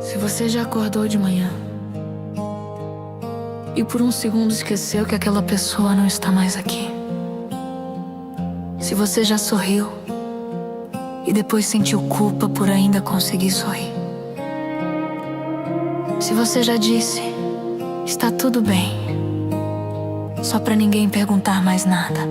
Se você já acordou de manhã e por um segundo esqueceu que aquela pessoa não está mais aqui. Se você já sorriu e depois sentiu culpa por ainda conseguir sorrir. Se você já disse, está tudo bem, só pra ninguém perguntar mais nada.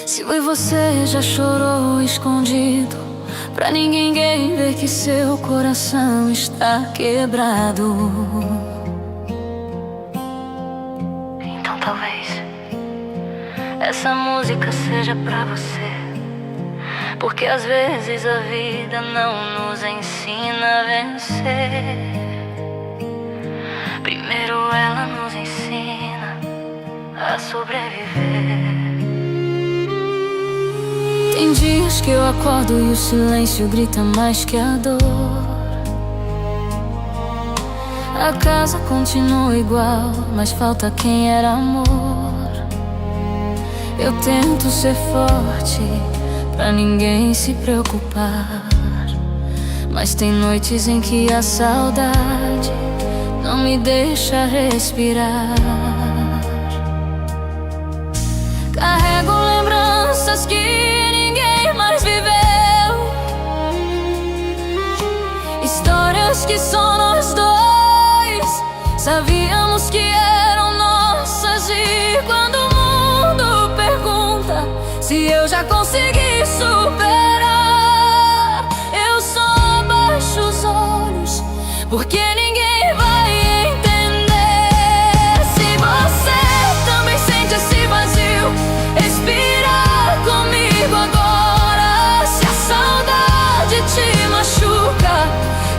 Se você já chorou escondido, pra ninguém ver que seu coração está quebrado. Então talvez essa música seja pra você, porque às vezes a vida não nos ensina a vencer. Primeiro ela nos ensina a sobreviver. Tem dias que eu acordo e o silêncio grita mais que a dor. A casa continua igual, mas falta quem era amor. Eu tento ser forte pra ninguém se preocupar, mas tem noites em que a saudade não me deixa respirar. Carrego lembranças que ninguém mais viveu, histórias que só nós dois sabíamos que eram nossas. E quando o mundo pergunta se eu já consegui superar, eu só baixo os olhos, porque ninguém vai entender. Se você também sente esse vazio, respira comigo agora. Se a saudade te machuca,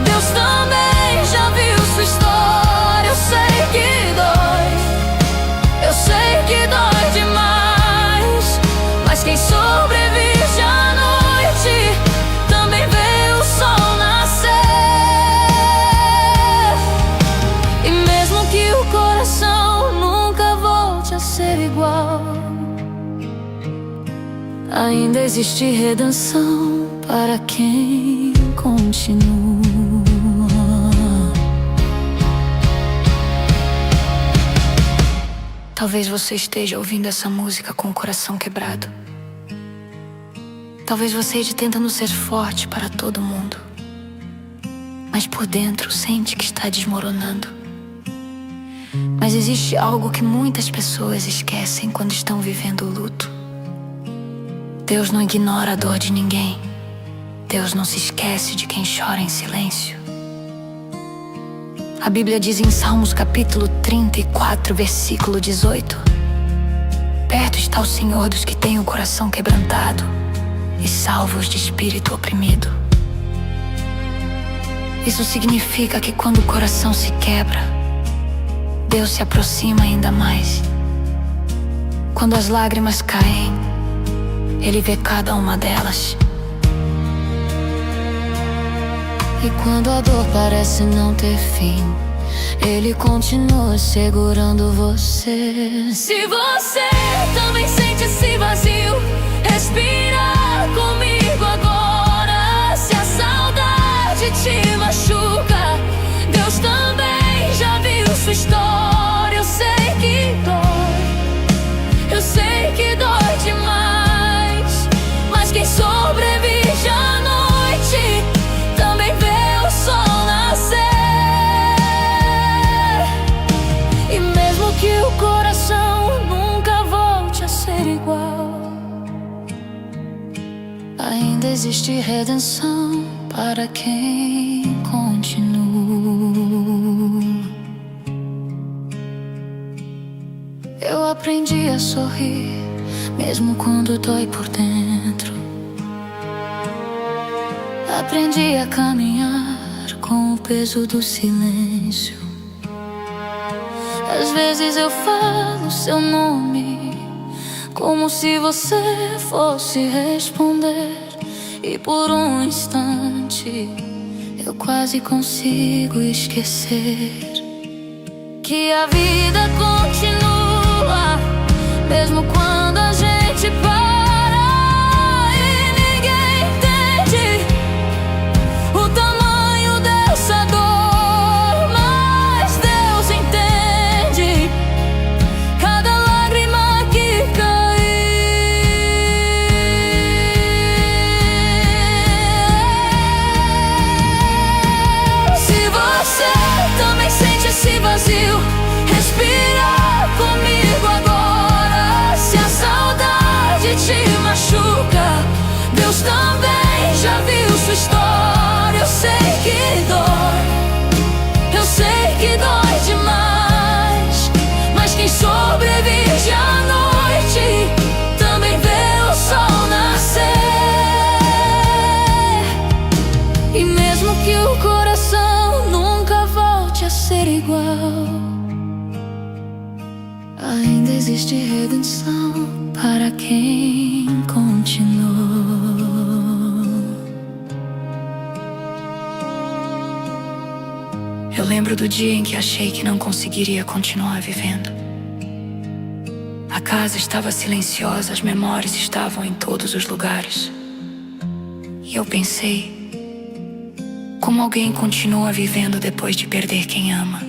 Deus também já viu sua história. Eu sei que dói, eu sei que dói demais, mas quem sobrevive à noite também vê o sol nascer. E mesmo que o coração nunca volte a ser igual, ainda existe redenção para quem continua. Talvez você esteja ouvindo essa música com o coração quebrado. Talvez você esteja tentando ser forte para todo mundo, mas por dentro sente que está desmoronando. Mas existe algo que muitas pessoas esquecem quando estão vivendo o luto. Deus não ignora a dor de ninguém. Deus não se esquece de quem chora em silêncio. A Bíblia diz em Salmos capítulo 34, versículo 18: perto está o Senhor dos que têm o coração quebrantado e salva os de espírito oprimido. Isso significa que quando o coração se quebra, Deus se aproxima ainda mais. Quando as lágrimas caem, Ele vê cada uma delas. E quando a dor parece não ter fim, Ele continua segurando você. Se você também sente esse vazio, respira comigo agora. Se a saudade te machuca, Deus também já viu sua história. Eu sei que dói, eu sei que dói demais, mas quem sobrevive à noite também vê o sol nascer. E mesmo que o coração nunca volte a ser igual, ainda existe redenção para quem continua. Eu aprendi a sorrir, mesmo quando dói por dentro. Aprendi a caminhar com o peso do silêncio. Às vezes eu falo seu nome, como se você fosse responder. E por um instante eu quase consigo esquecer que a vida continua, mesmo quando a gente para. E ninguém entende o tamanho machuca, Deus também já viu sua história. Eu sei que dói, eu sei que dói demais, mas quem sobrevive à noite também vê o sol nascer. E mesmo que o coração nunca volte a ser igual, ainda existe redenção para quem continuou. Eu lembro do dia em que achei que não conseguiria continuar vivendo. A casa estava silenciosa, as memórias estavam em todos os lugares. E eu pensei, como alguém continua vivendo depois de perder quem ama?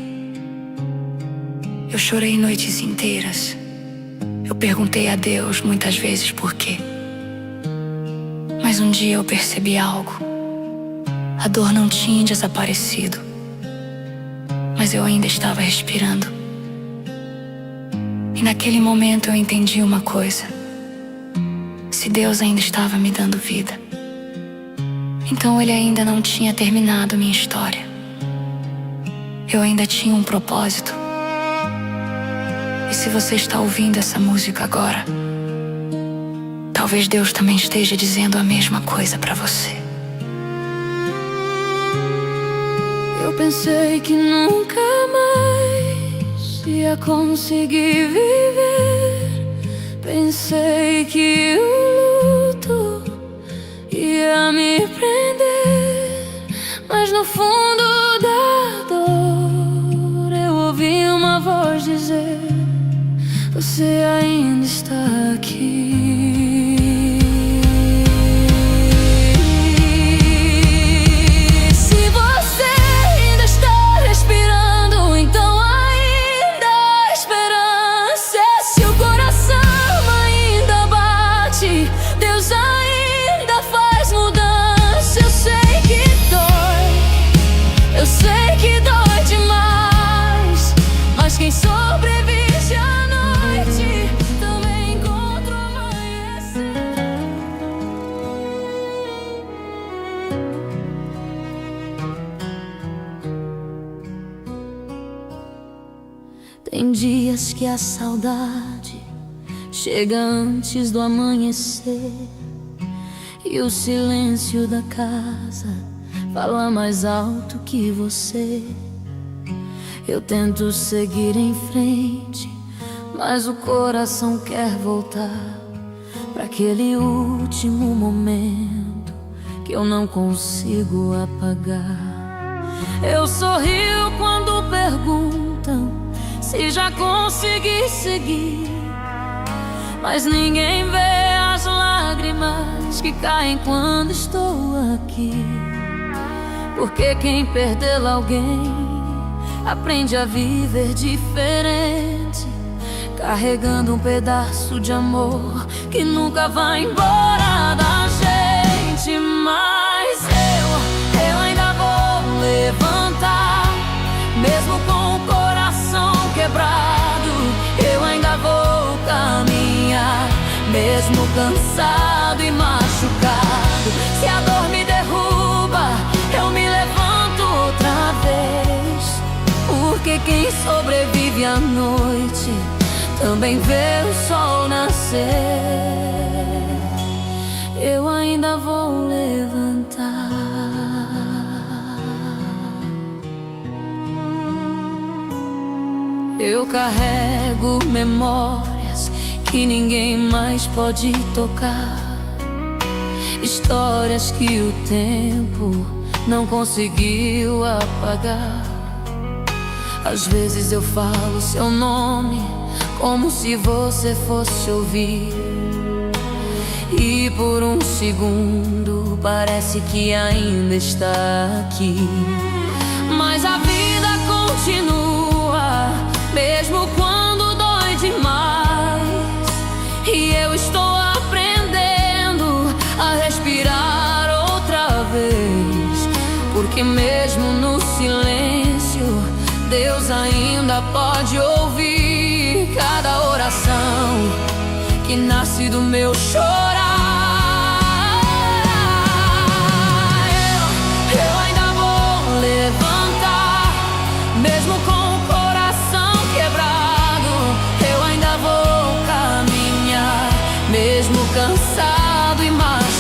Eu chorei noites inteiras. Eu perguntei a Deus muitas vezes por quê. Mas um dia eu percebi algo. A dor não tinha desaparecido, mas eu ainda estava respirando. E naquele momento eu entendi uma coisa: se Deus ainda estava me dando vida, então Ele ainda não tinha terminado minha história. Eu ainda tinha um propósito. E se você está ouvindo essa música agora, talvez Deus também esteja dizendo a mesma coisa para você. Eu pensei que nunca mais ia conseguir viver. Pensei que o luto ia me prender, mas no fundo da dor eu ouvi uma voz dizer: você ainda está aqui. Se você ainda está respirando, então ainda há esperança. Se o coração ainda bate, Deus ainda faz mudança. Eu sei que dói, eu sei que dói demais, mas quem sobrevive à noite também encontra o amanhecer. Tem dias que a saudade chega antes do amanhecer, e o silêncio da casa fala mais alto que você. Eu tento seguir em frente, mas o coração quer voltar para aquele último momento que eu não consigo apagar. Eu sorrio quando perguntam se já consegui seguir, mas ninguém vê as lágrimas que caem quando estou aqui. Porque quem perdeu alguém aprende a viver diferente, carregando um pedaço de amor que nunca vai embora da gente. Mas eu ainda vou levantar, mesmo com o coração quebrado. Eu ainda vou caminhar, mesmo cansado e machucado. Se a dor me derruba, eu me levanto outra vez. Porque quem sobrevive à noite também vê o sol nascer. Eu ainda vou levantar. Eu carrego memórias que ninguém mais pode tocar, histórias que o tempo não conseguiu apagar. Às vezes eu falo seu nome como se você fosse ouvir, e por um segundo parece que ainda está aqui. Mas a vida continua, mesmo quando dói demais. E eu estou aprendendo a respirar outra vez, porque mesmo no silêncio Deus ainda pode ouvir cada oração que nasce do meu chorar.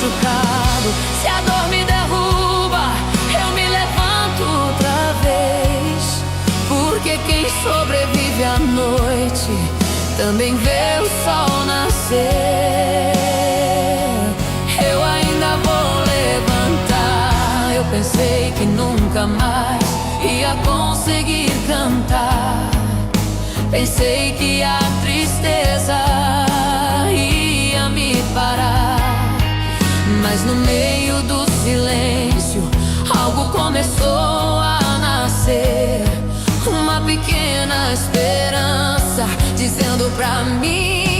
machucado. Se a dor me derruba, eu me levanto outra vez. Porque quem sobrevive à noite também vê o sol nascer. Eu ainda vou levantar. Eu pensei que nunca mais ia conseguir cantar. Pensei que a tristeza ia me parar. Mas no meio do silêncio algo começou a nascer. Uma pequena esperança dizendo pra mim: